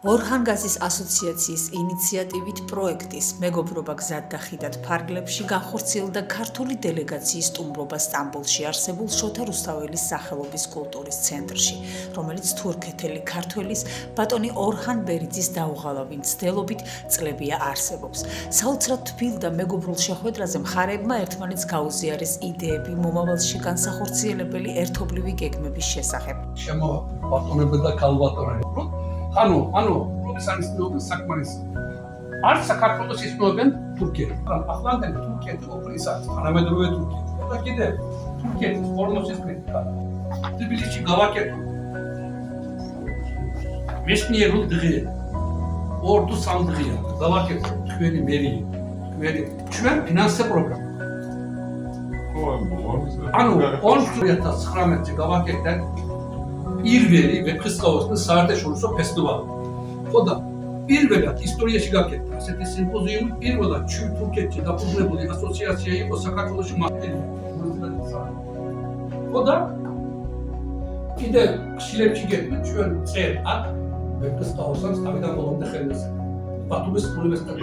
ორჰანგაზის ასოციაციის ინიციატივით პროექტის მეგობრობა გზად და ხიდად ფარგლებში განხორციელდა ქართული დელეგაციის სტუმრობა სტამბოლში არსებულ შოთა რუსთაველის სახელობის კულტურის ცენტრში, რომელიც თურქეთელი ქართველის ბატონი ორჰან ბერიძის დაუღალავი მცდელობით წლებია არსებობს. საოცრად თბილ და მეგობრულ შეხვედრაზე მხარეებმა ერთმანეთს გაუზიარეს იდეები მომავალში განსახორციელებელი ერთობლივი გეგმების შესახებ. შემოაბატონებდა და ქალბატონებდა. ანუ პროფესიონალიზმის საკმარისი. არც საქართველოს ისნობენ თურქეთი. ახლანდელი თურქეთი ოპერისად, თანამედროვე თურქეთი. და კიდე თურქეთის ფორმოსის კრიტიკა. თბილისში გავაკეთე. მეცნიერულ დღე. ორდუ სამდღია. გავაკეთე თქვენი მერი, ჩვენ ფინანსე პროგრამა. ანუ 2019-ში გავაკეთე პირველი ვეფხისტყაოსნის საერთაშორისო ფესტივალი. ხო და პირველად ისტორიაში გაკეთდა ასეთი სიმპოზიუმი, პირველად თურქეთში დაფუძნებული ასოციაცია იყო საქართველოში მართლია. ხო და კიდე ხშირებში გეტყვით ჩვენ წერ აქ ვეფხისტყაოსანს თავიდან ბოლომდე ხელმისაწვდომი. ბათუმის უნივერსიტეტი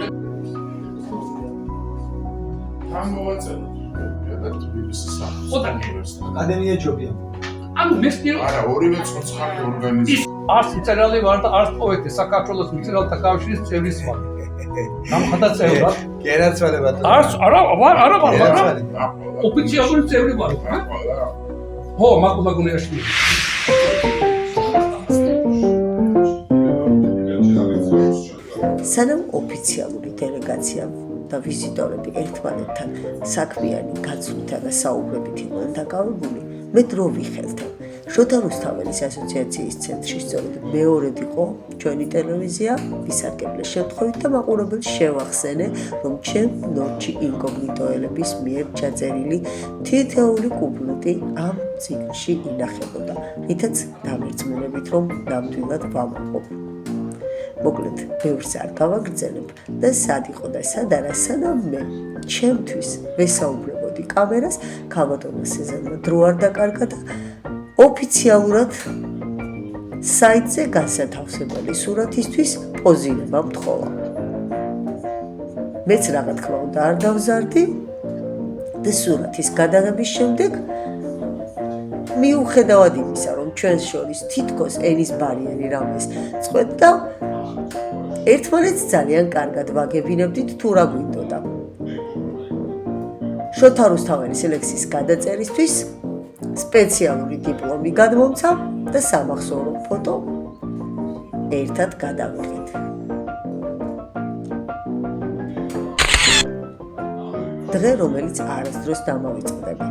აკადემია ჯობია. ანუ მეცნიერო არა, ორივე ცოცხალი ორგანიზმი. არც მწერალი ვარ და არც პოეტი, საქართველოს მწერალთა კავშირის წევრის ვარ. გამხადა წევრად. გერაცვალებად. არც არა ვარ, მაგრამ ოფიციალური წევრი ვარ. ხო, მაგუნეაშვილი. სანამ ოფიციალური დელეგაცია და ვიზიტორები ერთმანეთთან საქმიანი გაცვლითა და საუბრებით იყვნენ დაკავებული, მე დრო ვიხელთე. შოთა რუსთაველის ასოციაციის ცენტრში სწორედ მეორედ იყო ჩვენი ტელევიზია, ვისარგებლე შემთხვევით და მაყურებელს შევახსენე, რომ ჩემ ნოჩი ინკოგნიტოელების მიერ ჩაწერილი თითოეული კუპლეტი ამ ციკლში ინახებოდა, რითაც დამერწმუნებით, რომ ნამდვილად ვამაყობ. მოკლედ, ბევრს არ გავაგრძელებ და სად იყო და სად არა, სანამ მე ჩემთვის ვესაუბრებოდი კამერას, ქალბატონმა სეზარმა დრო არ დაკარგა და ოფიციალურად საიტზე განსათავსებელი სურათისთვის პოზირება მთხოვა. მეც რა თქმა უნდა არ დავზარდი და სურათის გადაღების შემდეგ მიუხედავად იმისა, რომ ჩვენს შორის თითქოს ენის ბარიერი რამეს წყვეტდა, ერთმანეთს ძალიან კარგად ვაგებინებდით თუ რა გვინდოდა. შოთა რუსთაველის ლექსის გადაწერისთვის სპეციალური დიპლომი გადმომცა და სამახსოვრო ფოტო ერთად გადავიღეთ. დღე, რომელიც არასდროს დამავიწყდება.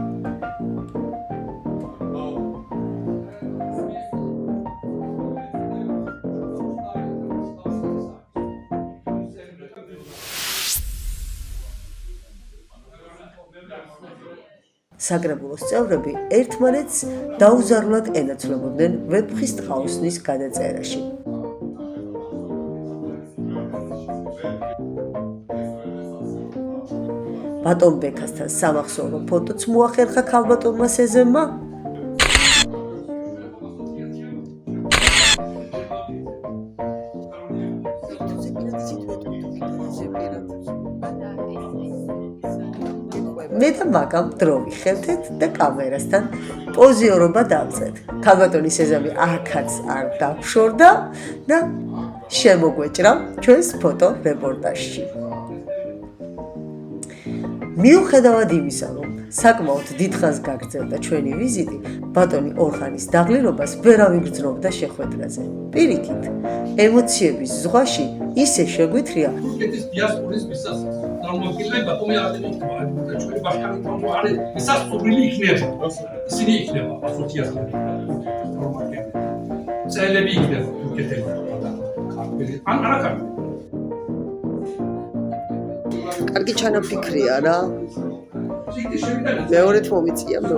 საკრებულოს წევრები ერთმანეთს დაუზარვლად ენაცვლებოდნენ ვეფხისტყაოსნის გადაწერაში. ბატონ ბექასთან სამახსოვრო ფოტოც მოახერხა ქალბატონმა სეზემმა. მე და მაგამ დრო ვიხელთეთ და კამერასთან პოზიორობა დავწეთ. ქალბატონი სეზამი აქაც არ დავშორდა და შემოგვეჭრა ჩვენს ფოტო რეპორტაჟში. მიუხედავად იმისა, რომ საკმაოდ დიდხანს გაგრძელდა ჩვენი ვიზიტი, ბატონი ორჰანის დაღლილობას ვერავინ გრძნობდა შეხვედრაზე. პირიქით, ემოციების ზღვაში ისე შეგვითრია, თურქეთის დიასპორის მისასწრაფად წარმოადგენლები ბატონი არდიმოქვა, ჩვენი ბაშკარი არის მისასწრაფილი იქნება. ისინი იქნება ასოციაციები. წელები იქნება თურქეთელი. ან არა კარგი. კარგი ჩანაფიქრია რა. მეორედ მომიწია მე.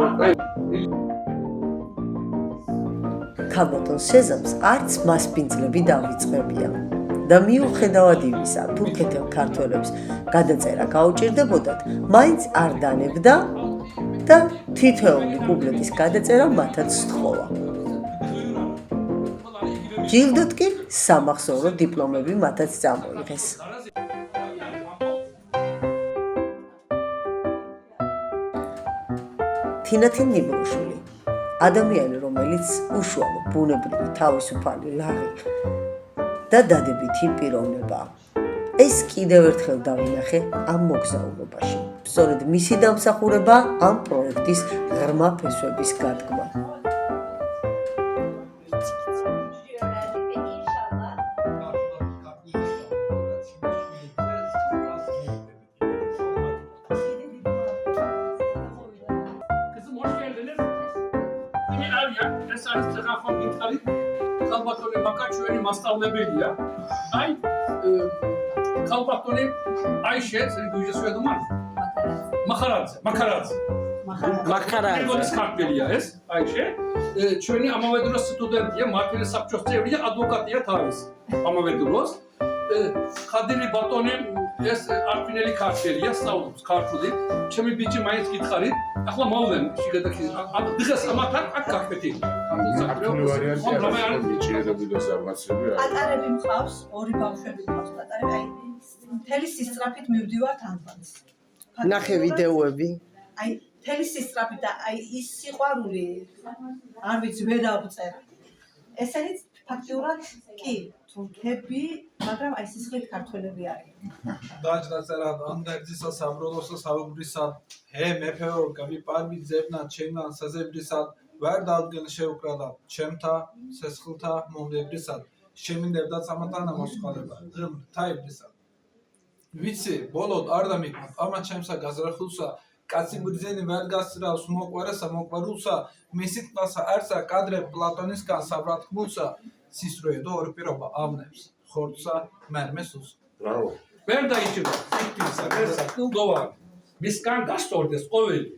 ქალბატონ სეზამს არც მასპინძლები დავიწყებია. და მიუხედავად იმისა, თურქეთელ ქართველებს გადაწერა გაუჭირდებოდათ, მაინც არ დანებდა და თითოეული კუპლეტის გადაწერა მათაც სთხოვა. ჯილდოდ კი სამახსოვრო დიპლომები მათაც წამოიღეს. თინათინ ნიბლუშვილი, ადამიანი, რომელიც უშუალო ბუნებრივი თავისუფალი ლაღი და დადებითი პიროვნებაა. ეს კიდევ ერთხელ დავინახე ამ მოგზაურობაში. სწორედ მისი დამსახურება ამ პროექტის ღრმა ფესვების გადგმა. Kızım hoş geldiniz. Yine al ya. Esas telefon intihari. Kalbatoni makaçöni mastalmebeli ya. Ay Kalbatoni Ayşe, senin duyucu soyadın var mı? Makaradze. Makaradze. Makaradze. Polis kartveli ya es Ayşe. Çöni Amavedros studentiye, Martini Sapços devriye advokatiye taviz. Amavedros. Kadiri Batoni es Arpineli kartveli ya savunuz kartveli. Çemi bici mayet gitxari. Ახლა მოვვლენ შიგადაკი დღეს ამათან აქ გაკეთე. ქართული ვარიანტი მიჭირებული და სამაცები არის. პატარები მყავს, ორი ბავშვები მყავს პატარები, აი მთელი სისწრაფით მივდივართ ამბანს. ნახე ვიდეოები. აი მთელი სისწრაფით და აი ის სიყვარული არ ვიცი ვერ ავწერ. ესენიც ფაქტიურად კი თურქები, მაგრამ აი სისხლით ქართველები არიან. დაჭრა ანდერძისა საბროლოსა საუბრისა ჰე მეფეო გამიპარბი ძებნა ჩემთან საზებრისად ვერ დადგენ შეუკრადა ჩემთა სესხლთა მომებრისად შემინდებდა სამათანა მოსყალება ღმრთაიბრისად ვიცი ბოლოდ არ დამიკმა ამა ჩემსა გაზრახულსა კაცი ბრძენი ვერ გასწრავს მოყვარესა მოყვარულსა მისი თვალსა არცა კადრე პლატონისგან საბრათქმულსა სისროედო ორი პირობა ავნებს ხორცსა მერმესულს ბრავო. ვერ დაიჭირდა სიკტისა, ვერსა, კულდოვანი. მისგან გასტორდეს ყოველი.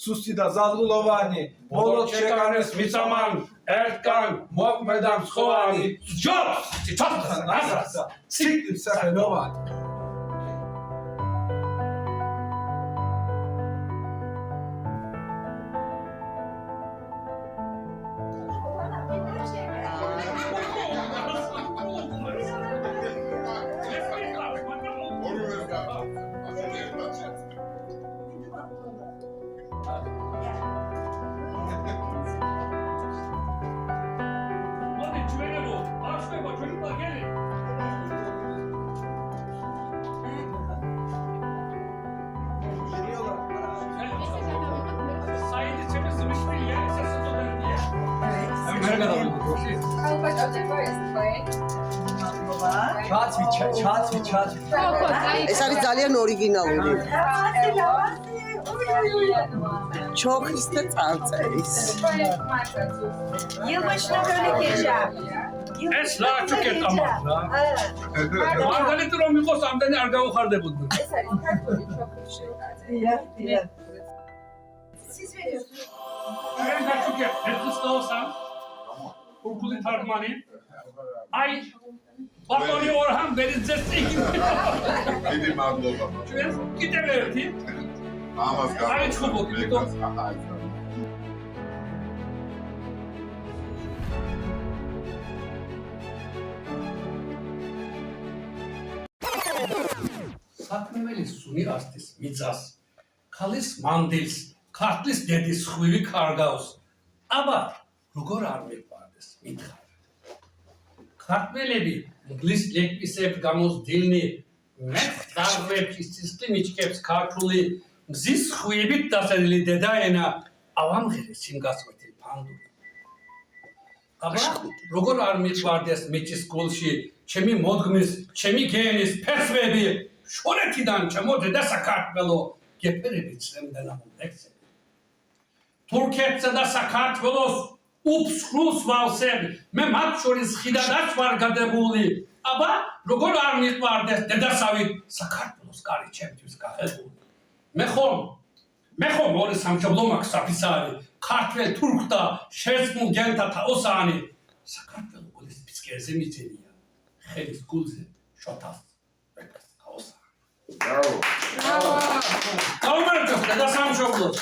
სუსტი და ზალღულოვანი ბოლოდ შეკარეს მიწამან ერთგან მოქმედა მსხოვანი ჯობს ციცოცხლს ნაზრასა სიკტის სახელოვანი მოდი ჩვენებო, აღშვება ჩვენი პაგელი. საიდი ჩემი ზმისმილია, ესა სტუდენტია. აი მე გადავიდე. ეს არის ძალიან ორიგინალური. ჩოხის და წარწერის. ეს რა ჩუკეტა მაგა. მაგალითად რომ იყოს ამდენი არ გავუხარდებოდი. ჩვენ გაჩუქეთ ერთის გავსამ. უკული თარგმანი. აი ბატონი ორჰან ბერიძეს იგი. დიდი მადლობა. ჩვენ კიდევ ერთი ამას აი ჩხუბობდი, თვითონ. საქმეველი სუნი ასტის მიწას, ქალის მანდილს, ქართლის დედის ხვივი კარგავს. აბა, როგორ არ მეყვარდეს, მითხარ. ქართველები ინგლის ლექსებს გამოსდილნი, მე დარვებში სისტემი მიჭკებს ქართული მზის ხვივით დასადილი დედაენა ავამღერე სიმგასვეთი ფანდური. აბა, როგორ არ მეყვარდეს მიჭის გულში, ჩემი მოდგმის, ჩემი გენის ფესვები, შორეთიდან ჩემოდედა საქართველო, გეფერებით სრემდანა მომდექსები. თურქეთსა და საქართველოს უფსხლუს ვალსები, მე მათ შორის ხიდადაც ვარ გადებული. აბა, როგორ არ მიყვარდეს დედასავით საქართველოს კარი ჩემთვის გახელებული. მე ხომ ორი სამშობლო მაქვს საფისარი, ქართველ თურქთა შერწყმულ გენთათა ოსანი. საქართველო გულის ფიცკერზე მიძენია, ხელის გულზე შოთას ვეკას ოსანი. ბრავო. გაუმართლოს დედასამშობლოს.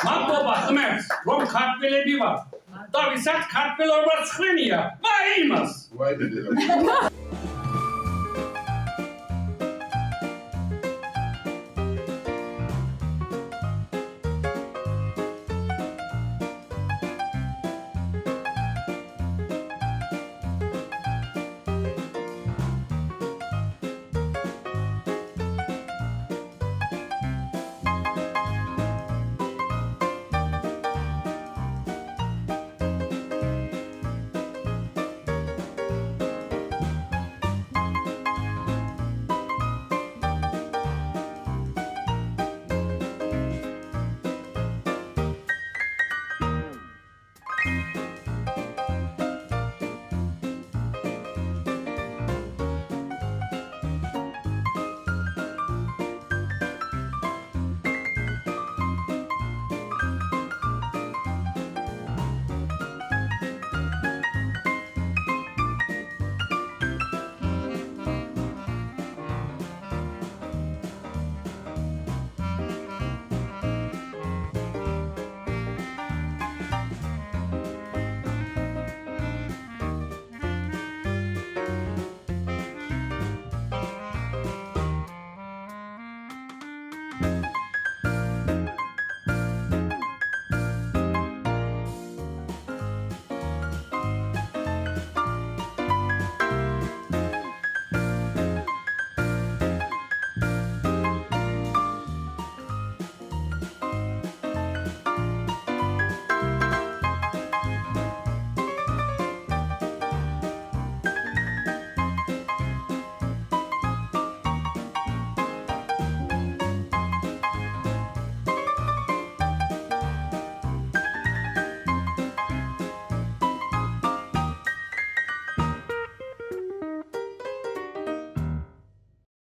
მადლობა ხმებს, რომ ქართველები ვარ. და ვისაც ქართველობა ცხრენია, აი იმას. ვაი დედა.